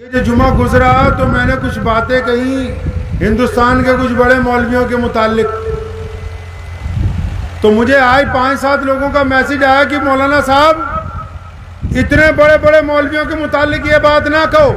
یہ جو جمعہ گزرا تو میں نے کچھ باتیں کہیں ہندوستان کے کچھ بڑے مولویوں کے متعلق، تو مجھے آج 5-7 لوگوں کا میسج آیا کہ مولانا صاحب اتنے بڑے بڑے مولویوں کے متعلق یہ بات نہ کہو،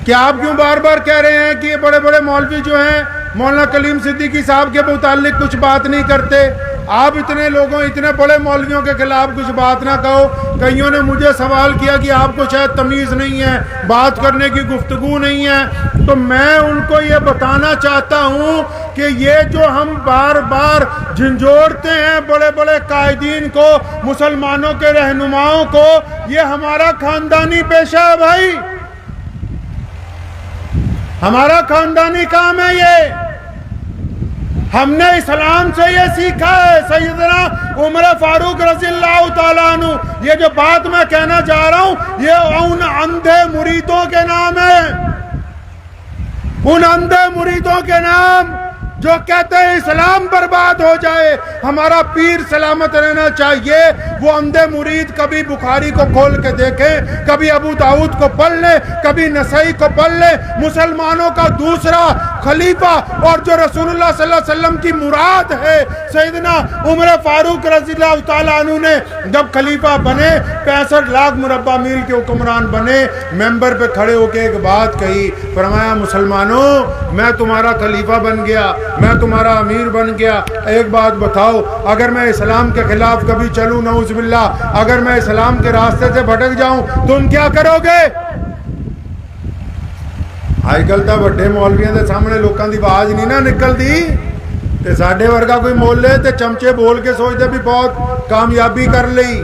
کہ آپ کیوں بار بار کہہ رہے ہیں کہ یہ بڑے بڑے مولوی جو ہیں مولانا کلیم صدیقی صاحب کے متعلق کچھ بات نہیں کرتے، آپ اتنے لوگوں اتنے بڑے مولویوں کے خلاف کچھ بات نہ کہو۔ کئیوں نے مجھے سوال کیا کہ آپ کو شاید تمیز نہیں ہے، بات کرنے کی گفتگو نہیں ہے، تو میں ان کو یہ بتانا چاہتا ہوں کہ یہ جو ہم بار بار جھنجھوڑتے ہیں بڑے بڑے قائدین کو، مسلمانوں کے رہنماؤں کو، یہ ہمارا خاندانی پیشہ ہے بھائی، ہمارا خاندانی کام ہے یہ، ہم نے اسلام سے یہ سیکھا ہے۔ سیدنا عمر فاروق رضی اللہ تعالیٰ عنہ، یہ جو بات میں کہنا چاہ رہا ہوں یہ ان اندھے مریدوں کے نام ہے، ان اندھے مریدوں کے نام جو کہتے ہیں اسلام برباد ہو جائے، ہمارا پیر سلامت رہنا چاہیے۔ وہ اندھے مرید کبھی بخاری کو کھول کے دیکھیں، کبھی ابو داؤد کو پڑھ لیں، کبھی نسائی کو پڑھ لیں۔ مسلمانوں کا دوسرا خلیفہ اور جو رسول اللہ صلی اللہ علیہ وسلم کی مراد ہے، سیدنا عمر فاروق رضی اللہ تعالیٰ عنہ نے جب خلیفہ بنے، 65 لاکھ مربع میل کے حکمران بنے، ممبر پہ کھڑے ہو کے ایک بات کہی، فرمایا مسلمانوں میں تمہارا خلیفہ بن گیا، میں تمہارا امیر بن گیا، ایک بات بتاؤ، اگر میں اسلام کے خلاف کبھی چلوں نعوذ باللہ، اگر میں اسلام کے راستے سے بھٹک جاؤں تم کیا کرو گے؟ آج کل تو بڑے مولویاں دے سامنے لوکاں دی آواز نہیں نہ نکلدی، تے ساڈے ورگا کوئی مولے تے چمچے بول کے سوچتے بھی بہت کامیابی کر لئی۔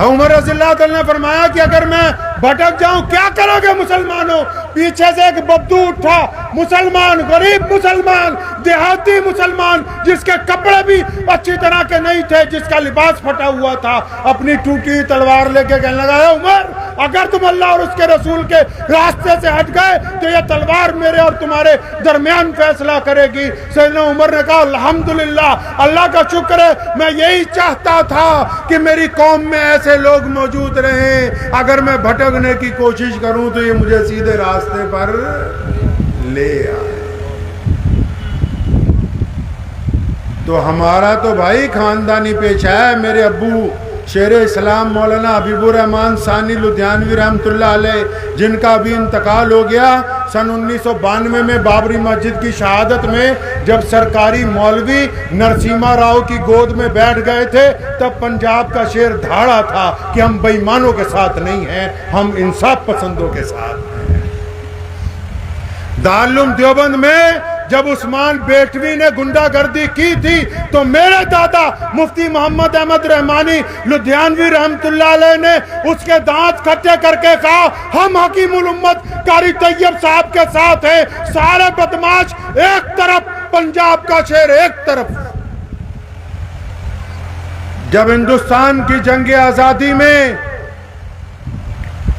عمر رضی اللہ تعالیٰ نے فرمایا کہ اگر میں بھٹک جاؤں کیا کرو گے مسلمانوں؟ پیچھے سے ایک بدو اٹھا، مسلمان، غریب مسلمان، دیہاتی مسلمان، جس کے کپڑے بھی اچھی طرح کے نہیں تھے، جس کا لباس پھٹا ہوا تھا، اپنی ٹوٹی تلوار لے کے کہنے لگا، عمر اگر تم اللہ اور اس کے رسول کے راستے سے ہٹ گئے تو یہ تلوار میرے اور تمہارے درمیان فیصلہ کرے گی۔ سیدنا عمر نے کہا الحمدللہ، اللہ کا شکر ہے، میں یہی چاہتا تھا کہ میری قوم میں ایسے لوگ موجود رہیں، اگر میں بھٹکنے کی کوشش کروں تو یہ مجھے سیدھے راستے پر لے آئے۔ تو ہمارا تو بھائی خاندانی پیشہ ہے۔ میرے ابو شیر اسلام مولانا حبیب الرحمن ثانی لدھیانوی رحمۃ اللہ علیہ، جن کا ابھی انتقال ہو گیا، سن 1992 میں بابری مسجد کی شہادت میں جب سرکاری مولوی نرسیما راؤ کی گود میں بیٹھ گئے تھے، تب پنجاب کا شیر دھاڑا تھا کہ ہم بے ایمانوں کے ساتھ نہیں ہیں، ہم انصاف پسندوں کے ساتھ ہیں۔ دارالعلوم دیوبند میں جب عثمان بیٹوی نے گنڈا گردی کی تھی تو میرے دادا مفتی محمد احمد رحمانی لدھیانوی رحمت اللہ علیہ نے اس کے دانت کھٹے کر کے کہا، ہم حکیم الامت قاری طیب صاحب کے ساتھ ہیں، سارے بدماش ایک طرف، پنجاب کا شیر ایک طرف۔ جب ہندوستان کی جنگ آزادی میں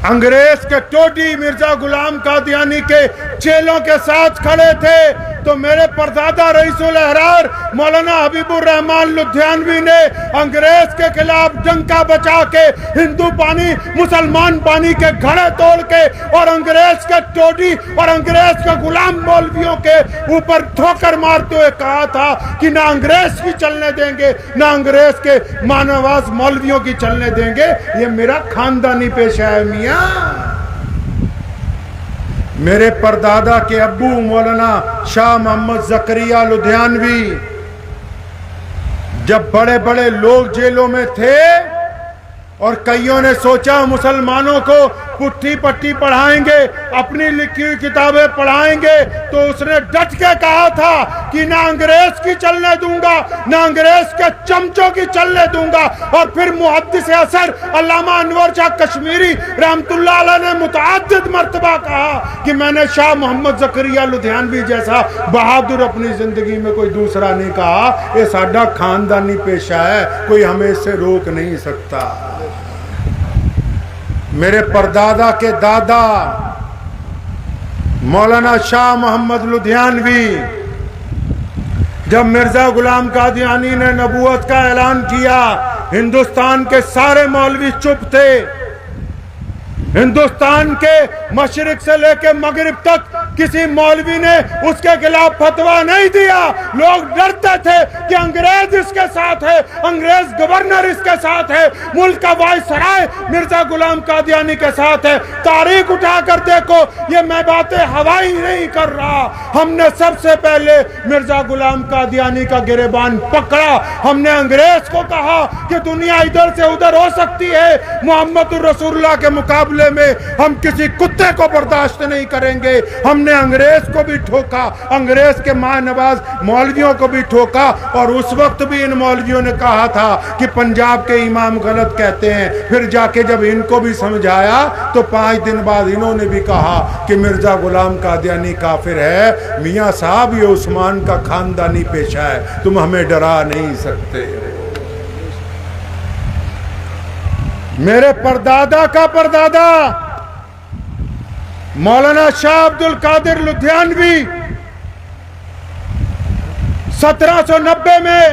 انگریز کے ٹوڈی مرزا غلام قادیانی کے چیلوں کے ساتھ کھڑے تھے تو میرے پردادا رئیس الاحرار مولانا حبیب الرحمن لدھیانوی نے انگریز کے خلاف ڈنکا بچا کے ہندو پانی مسلمان پانی کے گھڑے توڑ کے اور انگریز کے ٹوڈی اور انگریز کے غلام مولویوں کے اوپر ٹھوکر مارتے ہوئے کہا تھا کہ نہ انگریز کی چلنے دیں گے، نہ انگریز کے مانواز مولویوں کی چلنے دیں گے۔ یہ میرا خاندانی پیشہ ہے میاں۔ میرے پردادا کے ابو مولانا شاہ محمد زکریا لدھیانوی جب بڑے بڑے لوگ جیلوں میں تھے اور کئیوں نے سوچا مسلمانوں کو پٹھی پٹی پڑھائیں گے، اپنی لکھی ہوئی کتابیں پڑھائیں گے، تو اس نے ڈٹ کے کہا تھا کہ نہ انگریز کی چلنے دوں گا، نہ انگریز کے چمچوں کی چلنے دوں گا۔ اور پھر محدث اثر علامہ انور شاہ کشمیری رحمت اللہ علیہ نے متعدد مرتبہ کہا کہ میں نے شاہ محمد زکریا لدھیانوی جیسا بہادر اپنی زندگی میں کوئی دوسرا نہیں کہا۔ یہ ساڈا خاندانی پیشہ ہے، کوئی ہمیں اس سے روک نہیں سکتا۔ میرے پردادا کے دادا مولانا شاہ محمد لدھیانوی جب مرزا غلام قادیانی نے نبوت کا اعلان کیا، ہندوستان کے سارے مولوی چپ تھے، ہندوستان کے مشرق سے لے کے مغرب تک کسی مولوی نے اس کے خلاف فتویٰ نہیں دیا. لوگ ڈرتے تھے کہ انگریز اس کے ساتھ ہے, انگریز گورنر اس کے ساتھ ہے, ملک کا وائسرائے مرزا غلام قادیانی کے ساتھ ہے. تاریخ اٹھا کر دیکھو, یہ میں باتیں ہوائی نہیں کر رہا. ہم نے سب سے پہلے مرزا غلام قادیانی کا گریبان پکڑا. ہم نے انگریز کو کہا کہ دنیا ادھر سے ادھر ہو سکتی ہے, محمد رسول اللہ کے مقابلے میں ہم کسی کتے کو برداشت نہیں کریں گے. ہم نے انگریز کو بھی ٹھوکا, انگریز کے ماں نواز مولویوں کو بھی ٹھوکا, اور اس وقت بھی ان مولویوں نے کہا تھا کہ پنجاب کے امام غلط کہتے ہیں. پھر جا کے جب ان کو بھی سمجھایا تو 5 دن بعد انہوں نے بھی کہا کہ مرزا غلام قادیانی کافر ہے. میاں صاحب یہ عثمان کا خاندانی پیشہ ہے, تم ہمیں ڈرا نہیں سکتے. میرے پردادا کا پردادا مولانا شاہ عبد القادر لدھیانوی 1790 میں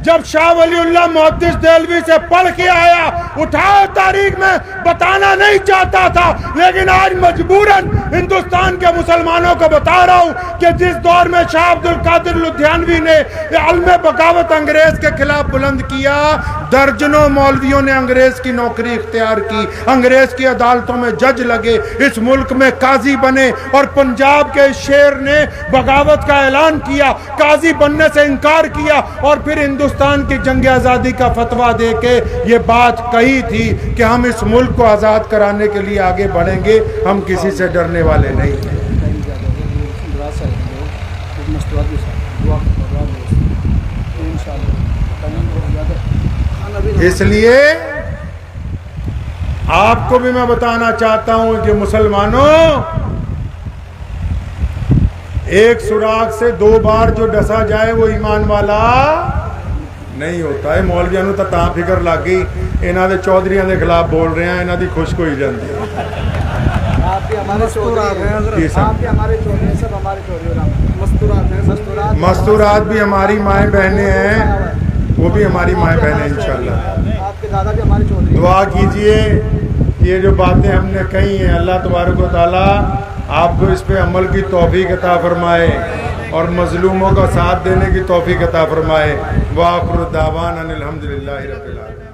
جب شاہ ولی اللہ محدث دہلوی سے پڑھ کے آیا, اٹھاؤ تاریخ میں بتانا نہیں چاہتا تھا, لیکن آج مجبوراً ہندوستان کے مسلمانوں کو بتا رہا ہوں کہ جس دور میں شاہ عبد القادر لدھیانوی نے علم بغاوت انگریز کے خلاف بلند کیا, درجنوں مولویوں نے انگریز کی نوکری اختیار کی, انگریز کی عدالتوں میں جج لگے, اس ملک میں قاضی بنے, اور پنجاب کے شیر نے بغاوت کا اعلان کیا, قاضی بننے سے انکار کیا, اور پھر ہندوستان کی جنگ آزادی کا فتویٰ دے کے یہ بات کہی تھی کہ ہم اس ملک کو آزاد کرانے کے لیے آگے بڑھیں گے, ہم کسی سے ڈرنے والے نہیں ہیں. اس لیے آپ کو بھی میں بتانا چاہتا ہوں کہ مسلمانوں, ایک سوراخ سے 2 بار جو ڈسا جائے وہ ایمان والا نہیں ہوتا ہے. مولویوں نوں تاں فکر لگ گئی انہاں دے چودھریاں دے خلاف بول رہے ہیں, انہاں دی خوش کوئی جاندی ہے. مستورات بھی ہماری مائیں بہنیں ہیں, وہ بھی ہماری مائیں بہنیں انشاءاللہ. دعا کیجئے یہ جو باتیں ہم نے کہی ہیں اللہ تبارک و تعالیٰ آپ کو اس پہ عمل کی توفیق عطا فرمائے اور مظلوموں کا ساتھ دینے کی توفیق عطا فرمائے. وآخر دعوانا الحمدللہ رب العالمین.